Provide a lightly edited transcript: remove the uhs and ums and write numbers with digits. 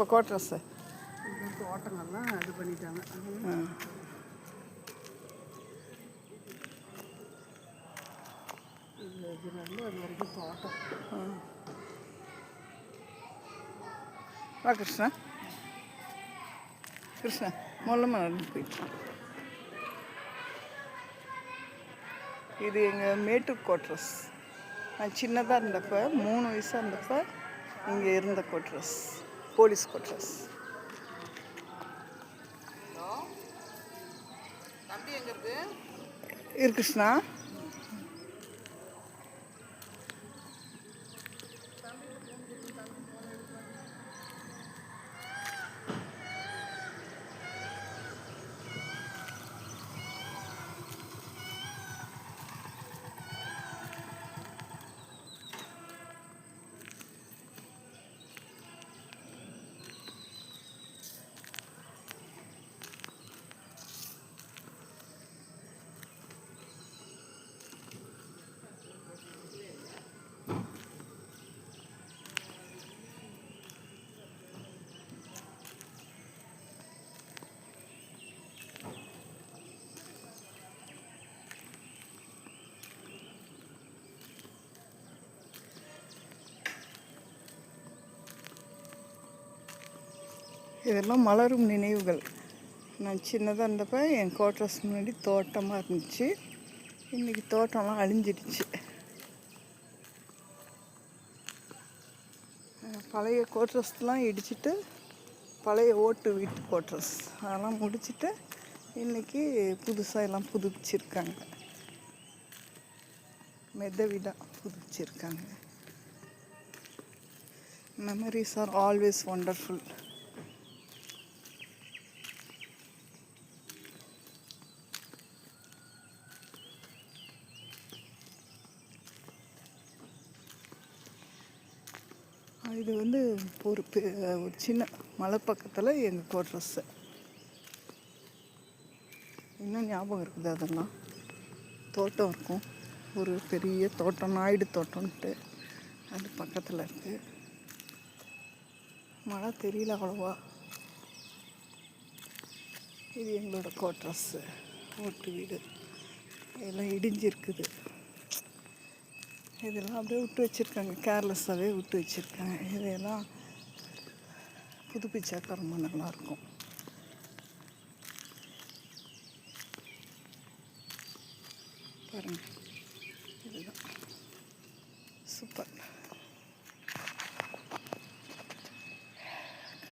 நம்ம குவார்ட்டர்ஸு தோட்டங்கள்லாம் இது பண்ணிட்டாங்க. இதுலேருந்து அது வரைக்கும் தோட்டம். வா கிருஷ்ணா, கிருஷ்ணா மொல்லமாக நடந்து போயிட்டு. இது எங்கள் மேட்டூர் குவார்ட்டர்ஸ். நான் சின்னதாக இருந்தப்போ 3 வயசாக இருந்தப்போ இங்கே இருந்த குவார்ட்டர்ஸ், போலீஸ் குவார்ட்டர்ஸ். தம்பி எங்கே இருக்கு? கிருஷ்ணா. இதெல்லாம் மலரும் நினைவுகள். நான் சின்னதாக இருந்தப்போ என் குவார்ட்டர்ஸ் முன்னாடி தோட்டமாக இருந்துச்சு. இன்றைக்கி தோட்டம்லாம் அழிஞ்சிடுச்சு. பழைய குவார்ட்டர்ஸ்லாம் இடிச்சிட்டு பழைய ஓட்டு வீட்டு குவார்ட்டர்ஸ் அதெல்லாம் முடிச்சுட்டு இன்றைக்கி புதுசாக எல்லாம் புதுப்பிச்சிருக்காங்க. மெத்த வீடாக புதுப்பிச்சிருக்காங்க. Memories are always wonderful. இது வந்து ஒரு சின்ன மலை பக்கத்தில் எங்கள் குவார்ட்டர்ஸு. இன்னும் ஞாபகம் இருக்குது. அதெல்லாம் தோட்டம் இருக்கும், ஒரு பெரிய தோட்டம், நாயுடு தோட்டம்ன்ட்டு அது பக்கத்தில் இருக்குது. மழை தெரியல அவ்வளோவா. இது எங்களோட குவார்ட்டர்ஸு, ஓட்டு வீடு. இதெல்லாம் இடிஞ்சிருக்குது. இதெல்லாம் அப்படியே விட்டு வச்சுருக்காங்க, கேர்லெஸ்ஸாகவே விட்டு வச்சுருக்காங்க. இதையெல்லாம் புதுப்பிச்சாக்கா ரொம்ப நல்லாயிருக்கும். பாருங்கள்.